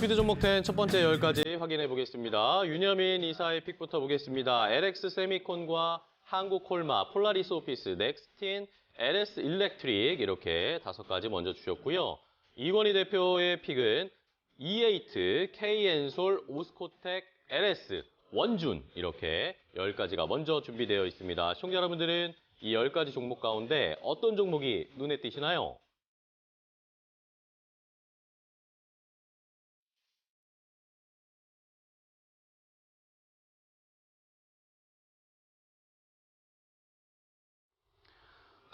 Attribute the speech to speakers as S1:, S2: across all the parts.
S1: 스피드 종목 10 첫 번째 10가지 확인해 보겠습니다. 윤여민 이사의 픽부터 보겠습니다. LX 세미콘과 한국콜마, 폴라리스 오피스, 넥스틴, LS 일렉트릭 이렇게 5가지 먼저 주셨고요. 이건희 대표의 픽은 E8, K엔솔, 오스코텍, LS, 원준 이렇게 10가지가 먼저 준비되어 있습니다. 시청자 여러분들은 이 10가지 종목 가운데 어떤 종목이 눈에 띄시나요?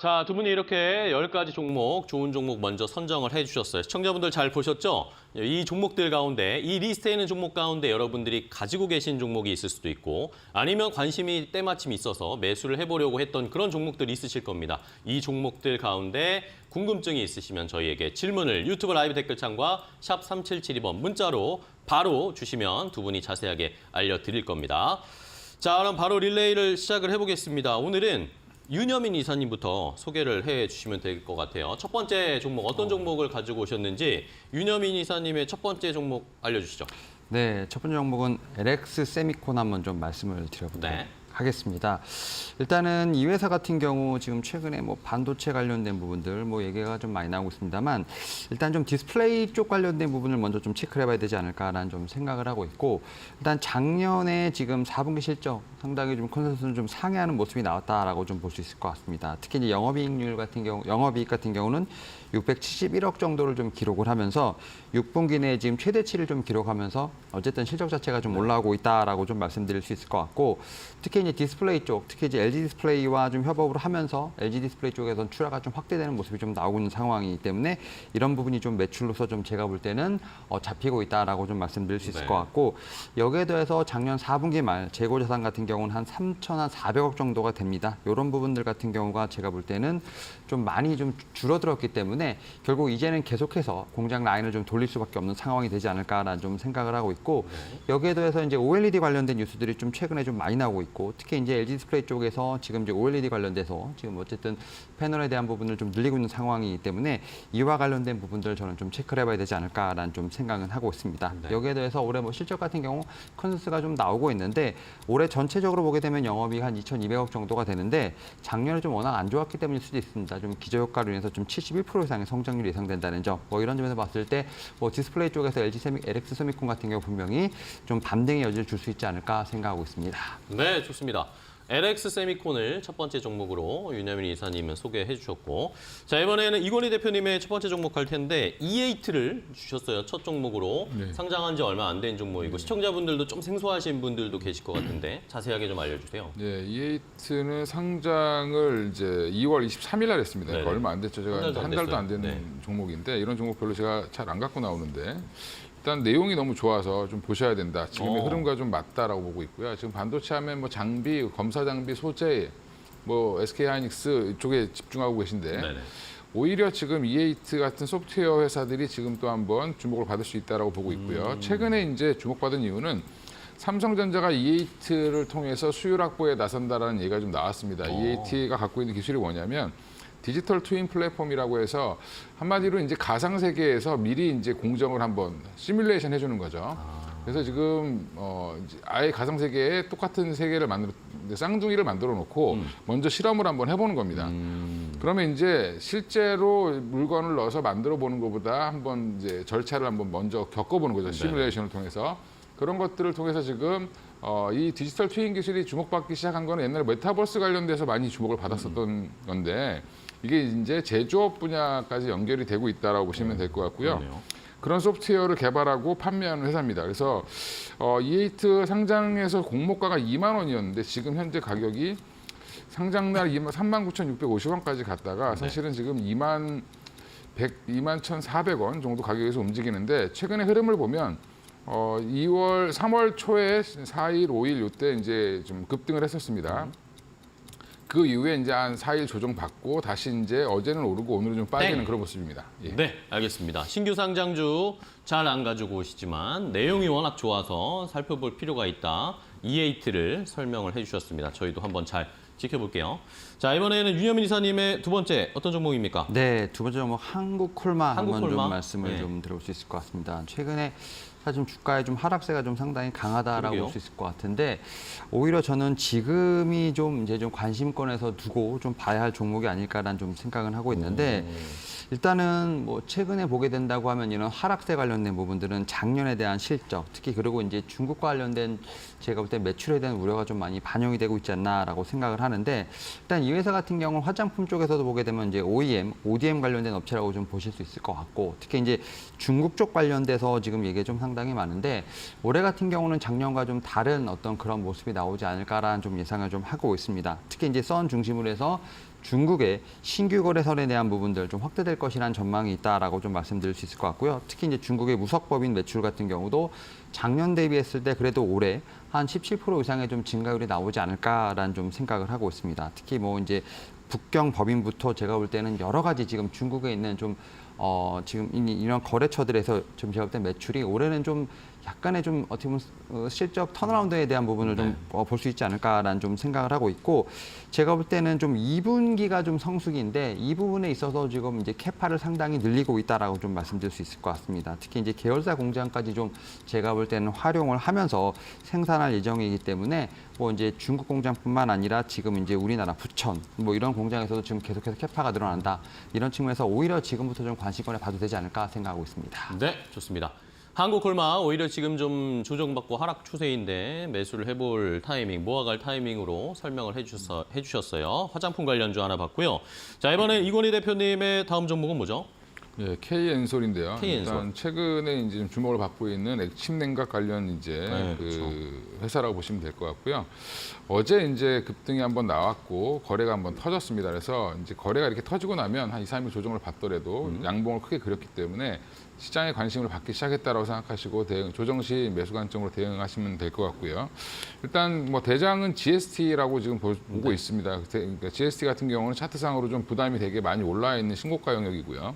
S1: 자, 두 분이 이렇게 10가지 종목, 좋은 종목 먼저 선정을 해주셨어요. 시청자분들 잘 보셨죠? 이 종목들 가운데, 이 리스트에 있는 종목 가운데 여러분들이 가지고 계신 종목이 있을 수도 있고 아니면 관심이 때마침 있어서 매수를 해보려고 했던 그런 종목들이 있으실 겁니다. 이 종목들 가운데 궁금증이 있으시면 저희에게 질문을 유튜브 라이브 댓글창과 샵 3772번 문자로 바로 주시면 두 분이 자세하게 알려드릴 겁니다. 자, 그럼 바로 릴레이를 시작을 해보겠습니다. 오늘은 윤여민 이사님부터 소개를 해주시면 될 것 같아요. 첫 번째 종목, 어떤 종목을 가지고 오셨는지 윤여민 이사님의 첫 번째 종목 알려주시죠.
S2: 네, 첫 번째 종목은 LX 세미콘 한번 좀 말씀을 드려보도록 하겠습니다. 일단은 이 회사 같은 경우 지금 최근에 뭐 반도체 관련된 부분들 뭐 얘기가 좀 많이 나오고 있습니다만 일단 좀 디스플레이 쪽 관련된 부분을 먼저 좀 체크를 해봐야 되지 않을까라는 좀 생각을 하고 있고 일단 작년에 지금 4분기 실적 상당히 좀 컨센서스는 좀 상회하는 모습이 나왔다라고 좀 볼 수 있을 것 같습니다. 특히 이제 영업이익률 같은 경우, 영업이익 같은 경우는 671억 정도를 좀 기록을 하면서 6분기 내에 지금 최대치를 좀 기록하면서 어쨌든 실적 자체가 좀 올라오고 있다라고 좀 말씀드릴 수 있을 것 같고 특히 이제 디스플레이 쪽, 특히 이제 LG 디스플레이와 좀 협업을 하면서 LG 디스플레이 쪽에서는 출하가 좀 확대되는 모습이 좀 나오고 있는 상황이기 때문에 이런 부분이 좀 매출로서 좀 제가 볼 때는 잡히고 있다라고 좀 말씀드릴 수 있을 것 같고 여기에 더해서 작년 4분기 말 재고 자산 같은 경우는 한 3,400억 정도가 됩니다. 이런 부분들 같은 경우가 제가 볼 때는 좀 많이 좀 줄어들었기 때문에 결국 이제는 계속해서 공장 라인을 좀 돌릴 수밖에 없는 상황이 되지 않을까라는 좀 생각을 하고 있고 여기에 더해서 이제 OLED 관련된 뉴스들이 좀 최근에 좀 많이 나오고 있고 특히 이제 LG 디스플레이 쪽에서 지금 이제 OLED 관련돼서 지금 어쨌든 패널에 대한 부분을 좀 늘리고 있는 상황이기 때문에 이와 관련된 부분들 저는 좀 체크를 해봐야 되지 않을까라는 좀 생각은 하고 있습니다. 여기에 더해서 올해 뭐 실적 같은 경우 컨센서스가 좀 나오고 있는데 올해 전체적으로 보게 되면 영업이익 한 2,200억 정도가 되는데 작년에 좀 워낙 안 좋았기 때문일 수도 있습니다. 좀 기저효과로 인해서 좀 71% 이상의 성장률이 예상된다는 점. 뭐 이런 점에서 봤을 때 뭐 디스플레이 쪽에서 LX 세미콘 같은 경우 분명히 좀 반등의 여지를 줄 수 있지 않을까 생각하고 있습니다.
S1: 네, 좋습니다. LX 세미콘을 첫 번째 종목으로 윤여민 이사님은 소개해 주셨고 자 이번에는 이건희 대표님의 첫 번째 종목 갈 텐데 E8를 주셨어요. 첫 종목으로 상장한 지 얼마 안 된 종목이고 시청자분들도 좀 생소하신 분들도 계실 것 같은데 자세하게 좀 알려주세요.
S3: 네, E8는 상장을 이제 2월 23일 날 했습니다. 그러니까 얼마 안 됐죠. 제가 한 달도 안 되는 종목인데 이런 종목 별로 제가 잘 안 갖고 나오는데 일단 내용이 너무 좋아서 좀 보셔야 된다. 지금의 흐름과 좀 맞다라고 보고 있고요. 지금 반도체 하면 뭐 장비, 검사 장비, 소재, 뭐 SK하이닉스 이쪽에 집중하고 계신데 오히려 지금 E8 같은 소프트웨어 회사들이 지금 또 한번 주목을 받을 수 있다라고 보고 있고요. 최근에 이제 주목받은 이유는 삼성전자가 E8를 통해서 수율 확보에 나선다라는 얘기가 좀 나왔습니다. E8가 갖고 있는 기술이 뭐냐면 디지털 트윈 플랫폼이라고 해서 한마디로 이제 가상 세계에서 미리 이제 공정을 한번 시뮬레이션 해주는 거죠. 그래서 지금 아예 가상 세계에 똑같은 세계를 쌍둥이를 만들어 놓고 먼저 실험을 한번 해보는 겁니다. 그러면 이제 실제로 물건을 넣어서 만들어 보는 것보다 한번 이제 절차를 한번 먼저 겪어보는 거죠. 시뮬레이션을 통해서. 그런 것들을 통해서 지금 이 디지털 트윈 기술이 주목받기 시작한 거는 옛날에 메타버스 관련돼서 많이 주목을 받았었던 건데 이게 이제 제조업 분야까지 연결이 되고 있다라고 보시면 될 것 같고요. 그런 소프트웨어를 개발하고 판매하는 회사입니다. 그래서 E8 상장에서 공모가가 2만 원이었는데 지금 현재 가격이 상장날 39,650원까지 갔다가 사실은 지금 21,400원 정도 가격에서 움직이는데 최근의 흐름을 보면 3월 초에 4일, 5일 이때 이제 좀 급등을 했었습니다. 그 이후에 이제 한 4일 조정받고 다시 이제 어제는 오르고 오늘은 좀 빠지는 그런 모습입니다. 예.
S1: 네, 알겠습니다. 신규 상장주 잘 안 가지고 오시지만 내용이 워낙 좋아서 살펴볼 필요가 있다. E8를 설명을 해주셨습니다. 저희도 한번 잘 지켜볼게요. 자, 이번에는 윤여민 이사님의 두 번째 어떤 종목입니까?
S2: 네, 두 번째 종목 한국콜마 한번 좀 말씀을 좀 들어볼 수 있을 것 같습니다. 최근에 사실 좀 주가의 좀 하락세가 좀 상당히 강하다라고
S1: 그러게요.
S2: 볼 수 있을 것 같은데 오히려 저는 지금이 좀 이제 좀 관심권에서 두고 좀 봐야 할 종목이 아닐까라는 좀 생각은 하고 있는데 일단은 뭐 최근에 보게 된다고 하면 이런 하락세 관련된 부분들은 작년에 대한 실적, 특히 그리고 이제 중국과 관련된 제가 볼 때 매출에 대한 우려가 좀 많이 반영이 되고 있지 않나라고 생각을 하는데 일단 이 회사 같은 경우는 화장품 쪽에서도 보게 되면 이제 OEM, ODM 관련된 업체라고 좀 보실 수 있을 것 같고 특히 이제 중국 쪽 관련돼서 지금 얘기가 좀 상당히 많은데 올해 같은 경우는 작년과 좀 다른 어떤 그런 모습이 나오지 않을까라는 좀 예상을 좀 하고 있습니다. 특히 이제 선 중심으로 해서 중국의 신규 거래선에 대한 부분들 좀 확대될 것이라는 전망이 있다라고 좀 말씀드릴 수 있을 것 같고요. 특히 이제 중국의 무석법인 매출 같은 경우도 작년 대비했을 때 그래도 올해 한 17% 이상의 좀 증가율이 나오지 않을까라는 좀 생각을 하고 있습니다. 특히 뭐 이제 북경 법인부터 제가 볼 때는 여러 가지 지금 중국에 있는 좀 지금 이런 거래처들에서 좀 제가 볼 때 매출이 올해는 좀 약간의 좀 어떻게 보면 실적 턴어라운드에 대한 부분을 좀 볼 수 있지 않을까라는 좀 생각을 하고 있고 제가 볼 때는 좀 2분기가 좀 성수기인데 이 부분에 있어서 지금 이제 캐파를 상당히 늘리고 있다라고 좀 말씀드릴 수 있을 것 같습니다. 특히 이제 계열사 공장까지 좀 제가 볼 때는 활용을 하면서 생산할 예정이기 때문에 뭐 이제 중국 공장뿐만 아니라 지금 이제 우리나라 부천 뭐 이런 공장에서도 지금 계속해서 캐파가 늘어난다 이런 측면에서 오히려 지금부터 좀 관심권에 봐도 되지 않을까 생각하고 있습니다.
S1: 네, 좋습니다. 한국콜마 오히려 지금 좀 조정받고 하락 추세인데 매수를 해볼 타이밍, 모아갈 타이밍으로 설명을 해주셨어요. 화장품 관련주 하나 봤고요. 자, 이번에 이건희 대표님의 다음 종목은 뭐죠?
S3: 네, K엔솔인데요.
S1: K엔솔.
S3: 일단 최근에 이제 좀 주목을 받고 있는 액침 냉각 관련 이제
S1: 네,
S3: 그 회사라고 보시면 될 것 같고요. 어제 이제 급등이 한번 나왔고 거래가 한번 터졌습니다. 그래서 이제 거래가 이렇게 터지고 나면 한 2, 3일 조정을 받더라도 양봉을 크게 그렸기 때문에 시장의 관심을 받기 시작했다라고 생각하시고 조정 시 매수 관점으로 대응하시면 될 것 같고요. 일단 뭐 대장은 GST라고 지금 보고 있습니다. 그러니까 GST 같은 경우는 차트상으로 좀 부담이 되게 많이 올라 있는 신고가 영역이고요.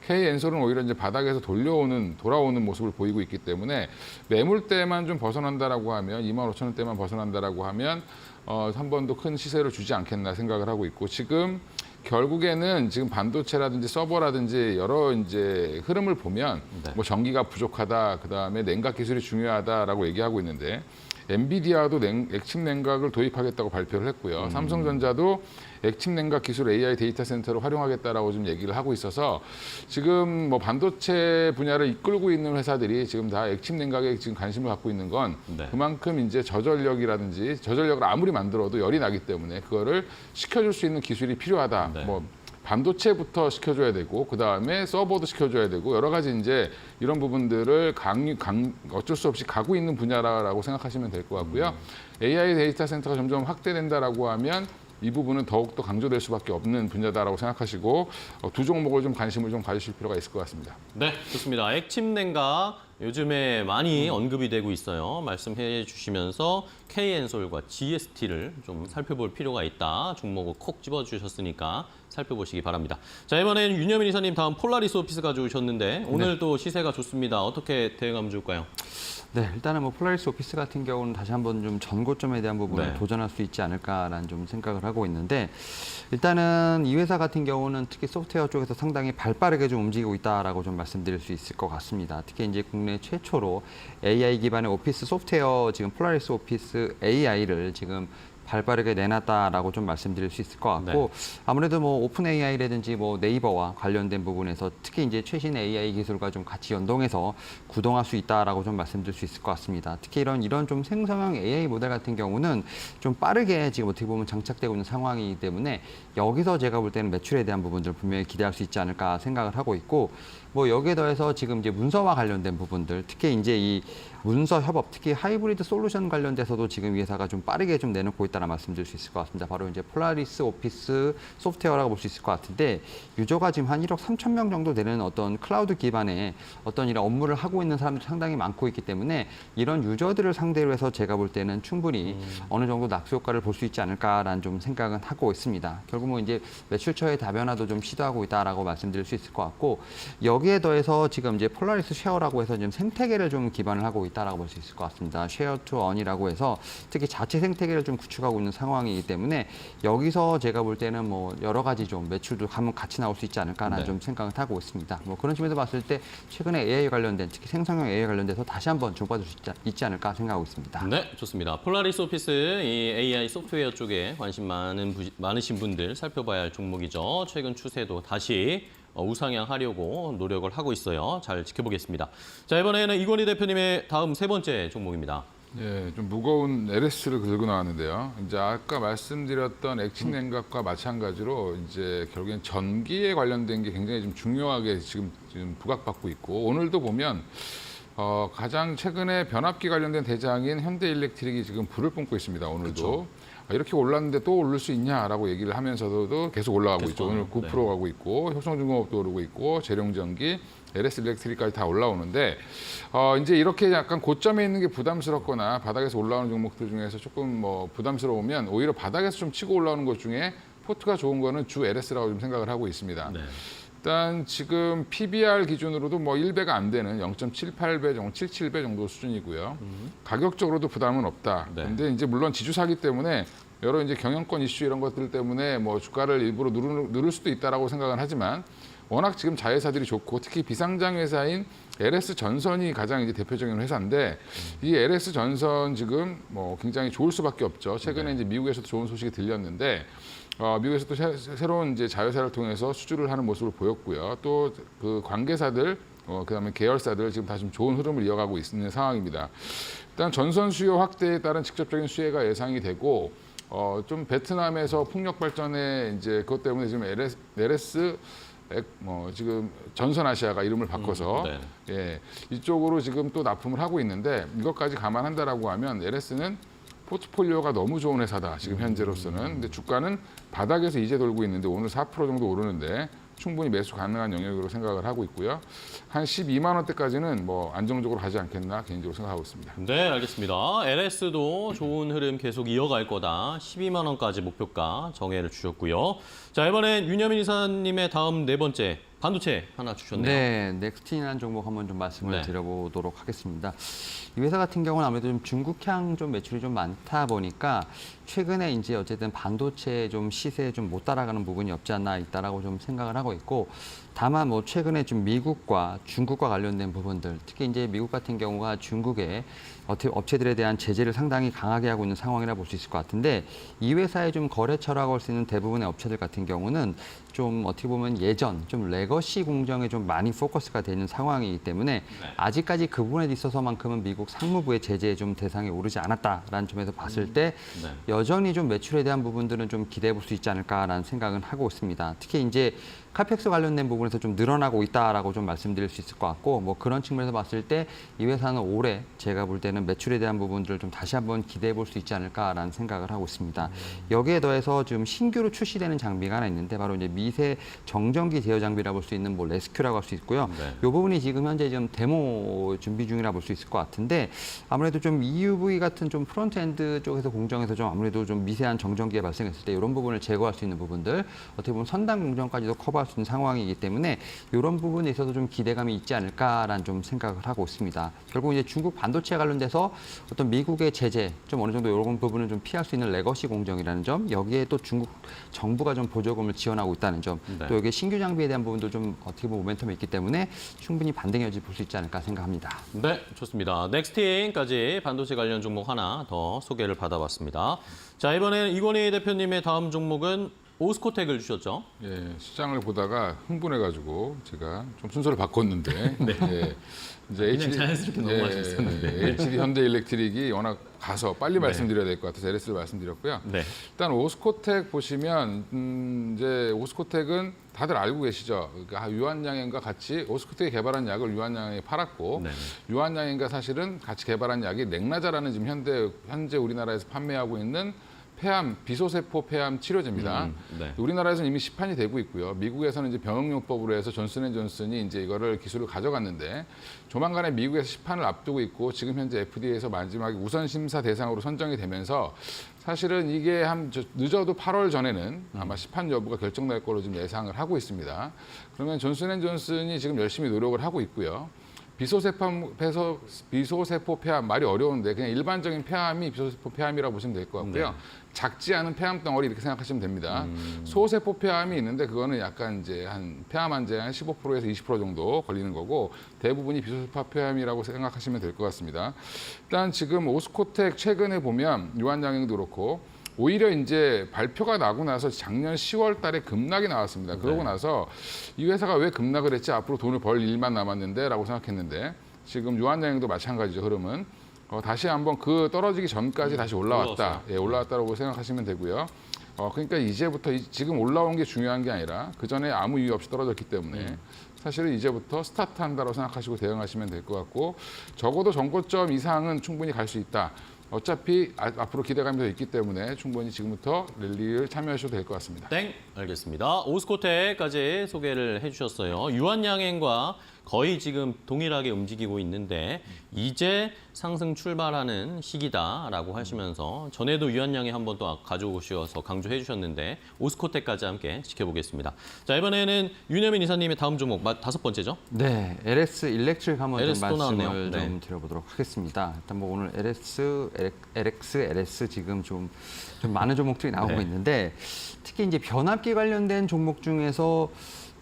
S3: K엔솔은 오히려 이제 바닥에서 돌아오는 모습을 보이고 있기 때문에 매물대만 좀 벗어난다라고 하면 25,000원대만 벗어난다라고 하면 한 번 더 큰 시세를 주지 않겠나 생각을 하고 있고 지금 결국에는 지금 반도체라든지 서버라든지 여러 이제 흐름을 보면 뭐 전기가 부족하다, 그 다음에 냉각 기술이 중요하다라고 얘기하고 있는데 엔비디아도 액침 냉각을 도입하겠다고 발표를 했고요. 삼성전자도 액침 냉각 기술 AI 데이터 센터로 활용하겠다라고 좀 얘기를 하고 있어서 지금 뭐 반도체 분야를 이끌고 있는 회사들이 지금 다 액침 냉각에 지금 관심을 갖고 있는 건 그만큼 이제 저전력을 아무리 만들어도 열이 나기 때문에 그거를 식혀줄 수 있는 기술이 필요하다. 뭐 반도체부터 시켜줘야 되고 그 다음에 서버도 시켜줘야 되고 여러 가지 이제 이런 부분들을 어쩔 수 없이 가고 있는 분야라고 생각하시면 될 것 같고요. AI 데이터 센터가 점점 확대된다라고 하면 이 부분은 더욱더 강조될 수밖에 없는 분야다라고 생각하시고 두 종목을 좀 관심을 좀 가지실 필요가 있을 것 같습니다.
S1: 네, 좋습니다. 액침 냉각 요즘에 많이 언급이 되고 있어요. 말씀해 주시면서 K엔솔과 GST를 좀 살펴볼 필요가 있다. 종목을 콕 집어주셨으니까 살펴보시기 바랍니다. 자, 이번엔 윤여민 이사님 다음 폴라리스 오피스 가져오셨는데 오늘 또 시세가 좋습니다. 어떻게 대응하면 좋을까요?
S2: 네, 일단은 뭐 폴라리스 오피스 같은 경우는 다시 한번 좀 전고점에 대한 부분을
S1: 네.
S2: 도전할 수 있지 않을까라는 좀 생각을 하고 있는데 일단은 이 회사 같은 경우는 특히 소프트웨어 쪽에서 상당히 발빠르게 좀 움직이고 있다라고 좀 말씀드릴 수 있을 것 같습니다. 특히 이제 국내 최초로 AI 기반의 오피스 소프트웨어 지금 폴라리스 오피스 AI를 지금 발빠르게 내놨다라고 좀 말씀드릴 수 있을 것 같고 아무래도 뭐 오픈 AI라든지 뭐 네이버와 관련된 부분에서 특히 이제 최신 AI 기술과 좀 같이 연동해서 구동할 수 있다라고 좀 말씀드릴 수 있을 것 같습니다. 특히 이런 좀 생성형 AI 모델 같은 경우는 좀 빠르게 지금 어떻게 보면 장착되고 있는 상황이기 때문에 여기서 제가 볼 때는 매출에 대한 부분들 분명히 기대할 수 있지 않을까 생각을 하고 있고 뭐 여기에 더해서 지금 이제 문서와 관련된 부분들 특히 이제 이 문서 협업 특히 하이브리드 솔루션 관련돼서도 지금 이 회사가 좀 빠르게 좀 내놓고 있다는 말씀드릴 수 있을 것 같습니다. 바로 이제 폴라리스 오피스 소프트웨어라고 볼 수 있을 것 같은데 유저가 지금 한 1억 3천 명 정도 되는 어떤 클라우드 기반의 어떤 이런 업무를 하고 있는 사람들이 상당히 많고 있기 때문에 이런 유저들을 상대로 해서 제가 볼 때는 충분히 어느 정도 낙수 효과를 볼 수 있지 않을까라는 좀 생각은 하고 있습니다. 결국은 이제 매출처의 다변화도 좀 시도하고 있다라고 말씀드릴 수 있을 것 같고 여기에 더해서 지금 이제 폴라리스 쉐어라고 해서 지금 생태계를 좀 기반을 하고 있다라고 볼 수 있을 것 같습니다. 쉐어 투 언이라고 해서 특히 자체 생태계를 좀 구축하고 가고 있는 상황이기 때문에 여기서 제가 볼 때는 뭐 여러 가지 좀 매출도 가면 같이 나올 수 있지 않을까라는 좀 생각을 하고 있습니다. 뭐 그런 측면에서 봤을 때 최근에 AI 관련된 특히 생성형 AI 관련돼서 다시 한번 주목받을 수 있지 않을까 생각하고 있습니다.
S1: 네, 좋습니다. 폴라리스 오피스 이 AI 소프트웨어 쪽에 관심 많으신 분들 살펴봐야 할 종목이죠. 최근 추세도 다시 우상향하려고 노력을 하고 있어요. 잘 지켜보겠습니다. 자, 이번에는 이건희 대표님의 다음 세 번째 종목입니다.
S3: 예, 좀 무거운 LS를 들고 나왔는데요. 이제 아까 말씀드렸던 액침 냉각과 마찬가지로 이제 결국엔 전기에 관련된 게 굉장히 좀 중요하게 지금 부각받고 있고 오늘도 보면 가장 최근에 변압기 관련된 대장인 현대일렉트릭이 지금 불을 뿜고 있습니다. 오늘도.
S1: 그쵸.
S3: 이렇게 올랐는데 또 오를 수 있냐라고 얘기를 하면서도 계속 올라가고 있죠. 오늘 9% 가고 있고 효성중공업도 오르고 있고 재룡전기, LS 일렉트릭까지 다 올라오는데 이제 이렇게 약간 고점에 있는 게 부담스럽거나 바닥에서 올라오는 종목들 중에서 조금 뭐 부담스러우면 오히려 바닥에서 좀 치고 올라오는 것 중에 포트가 좋은 거는 주 LS라고 좀 생각을 하고 있습니다.
S1: 네.
S3: 일단 지금 PBR 기준으로도 뭐 1배가 안 되는 0.78배 정도, 77배 정도 수준이고요. 가격적으로도 부담은 없다.
S1: 네.
S3: 근데 이제 물론 지주사기 때문에 여러 이제 경영권 이슈 이런 것들 때문에 뭐 주가를 일부러 누를 수도 있다라고 생각은 하지만 워낙 지금 자회사들이 좋고 특히 비상장 회사인 LS 전선이 가장 이제 대표적인 회사인데 이 LS 전선 지금 뭐 굉장히 좋을 수밖에 없죠. 최근에 이제 미국에서도 좋은 소식이 들렸는데 미국에서도 새로운 이제 자회사를 통해서 수주를 하는 모습을 보였고요. 또 그 관계사들, 그다음에 계열사들 지금 다 좀 좋은 흐름을 이어가고 있는 상황입니다. 일단 전선 수요 확대에 따른 직접적인 수혜가 예상이 되고 좀 베트남에서 풍력 발전에 이제 그것 때문에 지금 LS 지금 전선아시아가 이름을 바꿔서 예, 이쪽으로 지금 또 납품을 하고 있는데 이것까지 감안한다라고 하면 LS는 포트폴리오가 너무 좋은 회사다. 지금 현재로서는. 근데 주가는 바닥에서 이제 돌고 있는데 오늘 4% 정도 오르는데 충분히 매수 가능한 영역으로 생각을 하고 있고요. 한 12만 원대까지는 뭐 안정적으로 가지 않겠나 개인적으로 생각하고 있습니다.
S1: 네, 알겠습니다. LS도 좋은 흐름 계속 이어갈 거다. 12만 원까지 목표가 정해를 주셨고요. 자, 이번엔 윤여민 이사님의 다음 네 번째 반도체 하나 주셨네요.
S2: 네, 넥스틴이라는 종목 한번 좀 말씀을 드려보도록 하겠습니다. 이 회사 같은 경우는 아무래도 좀 중국향 좀 매출이 좀 많다 보니까 최근에 이제 어쨌든 반도체 좀 시세에 좀 못 따라가는 부분이 없지 않나 있다라고 좀 생각을 하고 있고 다만 뭐 최근에 좀 미국과 중국과 관련된 부분들 특히 이제 미국 같은 경우가 중국의 업체들에 대한 제재를 상당히 강하게 하고 있는 상황이라 볼 수 있을 것 같은데 이 회사의 좀 거래처라고 할 수 있는 대부분의 업체들 같은 경우는 좀 어떻게 보면 예전 좀 레거시 공정에 좀 많이 포커스가 되는 상황이기 때문에 아직까지 그 부분에 있어서만큼은 미국 상무부의 제재에 좀 대상에 오르지 않았다라는 점에서 봤을 때 여전히 좀 매출에 대한 부분들은 좀 기대해 볼 수 있지 않을까라는 생각은 하고 있습니다. 특히 이제 카펙스 관련된 부분에서 좀 늘어나고 있다라고 좀 말씀드릴 수 있을 것 같고 뭐 그런 측면에서 봤을 때 이 회사는 올해 제가 볼 때는 매출에 대한 부분들을 좀 다시 한번 기대해 볼 수 있지 않을까라는 생각을 하고 있습니다. 여기에 더해서 지금 신규로 출시되는 장비가 하나 있는데 바로 이제 미세 정전기 제어 장비라 볼 수 있는 뭐 레스큐라고 할 수 있고요. 이 부분이 지금 현재 좀 데모 준비 중이라 볼 수 있을 것 같은데 아무래도 좀 EUV 같은 좀 프론트엔드 쪽에서 공정에서 좀 아무래도 좀 미세한 정전기가 발생했을 때 이런 부분을 제거할 수 있는 부분들 어떻게 보면 선단 공정까지도 커버할 수 있는 상황이기 때문에 이런 부분에 있어서 좀 기대감이 있지 않을까라는 좀 생각을 하고 있습니다. 결국 이제 중국 반도체 관련돼서 어떤 미국의 제재 좀 어느 정도 이런 부분을 좀 피할 수 있는 레거시 공정이라는 점 여기에 또 중국 정부가 좀 보조금을 지원하고 있다는 점 또 여기 신규 장비에 대한 부분도 좀 어떻게 보면 모멘텀이 있기 때문에 충분히 반등 여지 볼 수 있지 않을까 생각합니다.
S1: 네, 좋습니다. 넥스틴까지 반도체 관련 종목 하나 더 소개를 받아봤습니다. 자, 이번에는 이건희 대표님의 다음 종목은 오스코텍을 주셨죠?
S3: 예, 시장을 보다가 흥분해가지고 제가 좀 순서를 바꿨는데 예, 이제
S1: 그냥 자연스럽게 넘어갈 수 있었는데.
S3: HD 현대일렉트릭이 워낙 가서 빨리 말씀드려야 될 것 같아서 LS를 말씀드렸고요.
S1: 네.
S3: 일단 오스코텍 보시면 이제 오스코텍은 다들 알고 계시죠. 그러니까 유한양행과 같이 오스코텍이 개발한 약을 유한양행에 팔았고 유한양행과 사실은 같이 개발한 약이 넥나자라는 지금 현재 우리나라에서 판매하고 있는 폐암, 비소세포 폐암 치료제입니다. 우리나라에서는 이미 시판이 되고 있고요. 미국에서는 이제 병역용법으로 해서 존슨앤존슨이 이제 이거를 기술을 가져갔는데 조만간에 미국에서 시판을 앞두고 있고 지금 현재 FDA에서 마지막에 우선 심사 대상으로 선정이 되면서 사실은 이게 늦어도 8월 전에는 아마 시판 여부가 결정날 거로 지금 예상을 하고 있습니다. 그러면 존슨앤존슨이 지금 열심히 노력을 하고 있고요. 비소세포 폐암 말이 어려운데 그냥 일반적인 폐암이 비소세포 폐암이라고 보시면 될 것 같고요.
S1: 네.
S3: 작지 않은 폐암 덩어리 이렇게 생각하시면 됩니다. 소세포 폐암이 있는데 그거는 약간 이제 한 폐암 환자의 한 15%에서 20% 정도 걸리는 거고 대부분이 비소세포 폐암이라고 생각하시면 될 것 같습니다. 일단 지금 오스코텍 최근에 보면 유한양행도 그렇고 오히려 이제 발표가 나고 나서 작년 10월 달에 급락이 나왔습니다. 그러고 나서 이 회사가 왜 급락을 했지? 앞으로 돈을 벌 일만 남았는데 라고 생각했는데 지금 유한양행도 마찬가지죠. 흐름은. 다시 한번 그 떨어지기 전까지 다시 올라왔다. 예, 올라왔다고 생각하시면 되고요. 그러니까 이제부터 지금 올라온 게 중요한 게 아니라 그 전에 아무 이유 없이 떨어졌기 때문에 사실은 이제부터 스타트한다고 생각하시고 대응하시면 될 것 같고 적어도 전고점 이상은 충분히 갈 수 있다. 어차피 앞으로 기대감이 더 있기 때문에 충분히 지금부터 랠리를 참여하셔도 될 것 같습니다.
S1: 땡, 알겠습니다. 오스코텍까지 소개를 해주셨어요. 유한양행과 거의 지금 동일하게 움직이고 있는데 이제 상승 출발하는 시기다라고 하시면서 전에도 유한양행 한번 또 가져오셔서 강조해 주셨는데 오스코텍까지 함께 지켜보겠습니다. 자, 이번에는 윤여민 이사님의 다음 종목 5번째죠?
S2: 네, LS 일렉트릭 한번 좀
S1: LS 또
S2: 말씀을
S1: 나왔네요. 네.
S2: 좀 드려보도록 하겠습니다. 일단 뭐 오늘 LS 지금 좀 많은 종목들이 나오고
S1: 네.
S2: 있는데 특히 이제 변압기 관련된 종목 중에서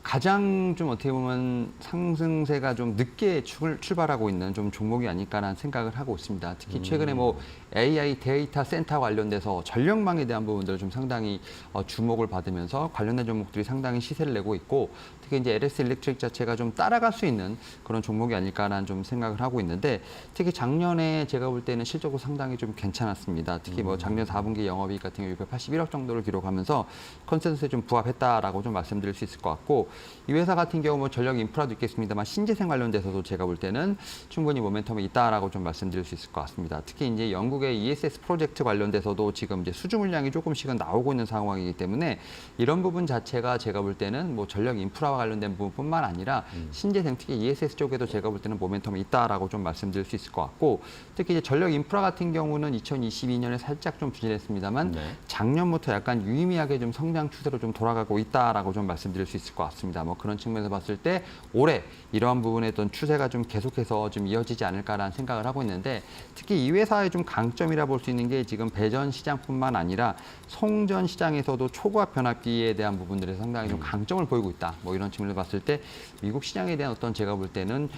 S2: 가장 좀 어떻게 보면 상승세가 좀 늦게 출발하고 있는 좀 종목이 아닐까라는 생각을 하고 있습니다. 특히 최근에 뭐 AI 데이터 센터 관련돼서 전력망에 대한 부분들을 좀 상당히 주목을 받으면서 관련된 종목들이 상당히 시세를 내고 있고 특히 이제 LS 일렉트릭 자체가 좀 따라갈 수 있는 그런 종목이 아닐까라는 좀 생각을 하고 있는데 특히 작년에 제가 볼 때는 실적으로 상당히 좀 괜찮았습니다. 특히 뭐 작년 4분기 영업이익 같은 경우 681억 정도를 기록하면서 컨센서스에 좀 부합했다라고 좀 말씀드릴 수 있을 것 같고 이 회사 같은 경우 뭐 전력 인프라도 있겠습니다만 신재생 관련돼서도 제가 볼 때는 충분히 모멘텀이 있다라고 좀 말씀드릴 수 있을 것 같습니다. 특히 이제 영국의 ESS 프로젝트 관련돼서도 지금 이제 수주 물량이 조금씩은 나오고 있는 상황이기 때문에 이런 부분 자체가 제가 볼 때는 뭐 전력 인프라와 관련된 부분뿐만 아니라 신재생 특히 ESS 쪽에도 제가 볼 때는 모멘텀이 있다라고 좀 말씀드릴 수 있을 것 같고 특히 이제 전력 인프라 같은 경우는 2022년에 살짝 좀 부진했습니다만 작년부터 약간 유의미하게 좀 성장 추세로 좀 돌아가고 있다라고 좀 말씀드릴 수 있을 것 같습니다. 뭐 그런 측면에서 봤을 때 올해 이러한 부분의 어떤 추세가 좀 계속해서 좀 이어지지 않을까라는 생각을 하고 있는데 특히 이 회사의 좀 강점이라 볼 수 있는 게 지금 배전 시장뿐만 아니라 송전 시장에서도 초고압 변압기에 대한 부분들에서 상당히 좀 강점을 보이고 있다. 뭐 이런 측면에서 봤을 때 미국 시장에 대한 어떤 제가 볼 때는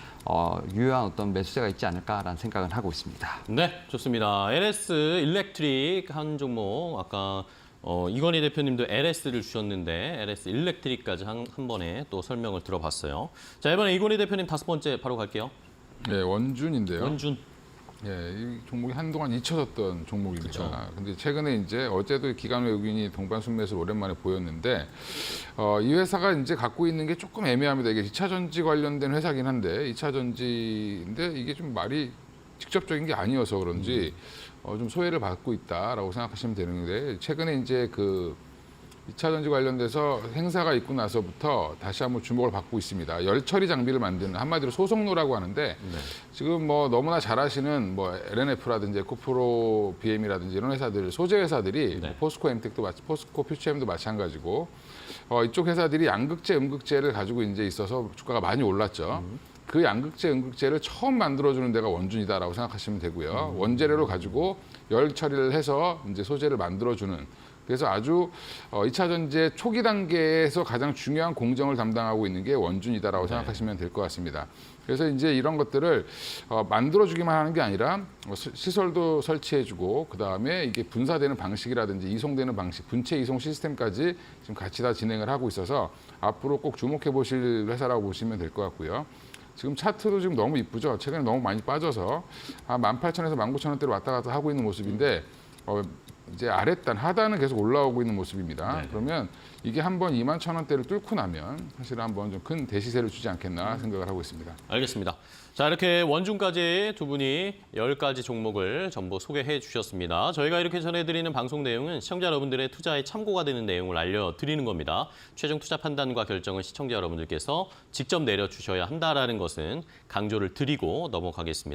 S2: 유효한 어떤 매수세가 있지 않을까라는 생각을 하고 있습니다.
S1: 네, 좋습니다. LS 일렉트릭 한 종목 아까 이건희 대표님도 LS를 주셨는데 LS 일렉트릭까지 한 번에 또 설명을 들어봤어요. 자, 이번에 이건희 대표님 5번째 바로 갈게요.
S3: 네, 원준인데요.
S1: 원준.
S3: 예, 이 종목이 한동안 잊혀졌던 종목입니다.
S1: 그쵸.
S3: 근데 최근에 이제 어제도 기관 외국인이 동반순매수를 오랜만에 보였는데 이 회사가 이제 갖고 있는 게 조금 애매합니다. 이게 2차 전지 관련된 회사긴 한데 2차 전지인데 이게 좀 말이 직접적인 게 아니어서 그런지 좀 소외를 받고 있다라고 생각하시면 되는데 최근에 이제 그 2차 전지 관련돼서 행사가 있고 나서부터 다시 한번 주목을 받고 있습니다. 열 처리 장비를 만드는 한마디로 소속노라고 하는데 지금 뭐 너무나 잘 아시는 뭐 LNF라든지 에코프로 BM이라든지 이런 회사들 소재 회사들이 포스코 엠텍도 포스코 퓨처엠도 마찬가지고 이쪽 회사들이 양극재, 음극재를 가지고 이제 있어서 주가가 많이 올랐죠. 그 양극재, 음극재를 처음 만들어주는 데가 원준이다라고 생각하시면 되고요. 원재료를 가지고 열 처리를 해서 이제 소재를 만들어주는 그래서 아주 2차 전지의 초기 단계에서 가장 중요한 공정을 담당하고 있는 게 원준이다라고 생각하시면 될 것 같습니다. 그래서 이제 이런 것들을 만들어주기만 하는 게 아니라 시설도 설치해주고 그 다음에 이게 분사되는 방식이라든지 이송되는 방식, 분체 이송 시스템까지 지금 같이 다 진행을 하고 있어서 앞으로 꼭 주목해 보실 회사라고 보시면 될 것 같고요. 지금 차트도 지금 너무 이쁘죠. 최근에 너무 많이 빠져서 한 18,000에서 19,000원대로 왔다 갔다 하고 있는 모습인데 이제 아랫단, 하단은 계속 올라오고 있는 모습입니다. 그러면 이게 한번 21,000원대를 뚫고 나면 사실 한번 좀 큰 대시세를 주지 않겠나 생각을 하고 있습니다.
S1: 알겠습니다. 자, 이렇게 원준까지 두 분이 10가지 종목을 전부 소개해 주셨습니다. 저희가 이렇게 전해드리는 방송 내용은 시청자 여러분들의 투자에 참고가 되는 내용을 알려드리는 겁니다. 최종 투자 판단과 결정은 시청자 여러분들께서 직접 내려주셔야 한다는 것은 강조를 드리고 넘어가겠습니다.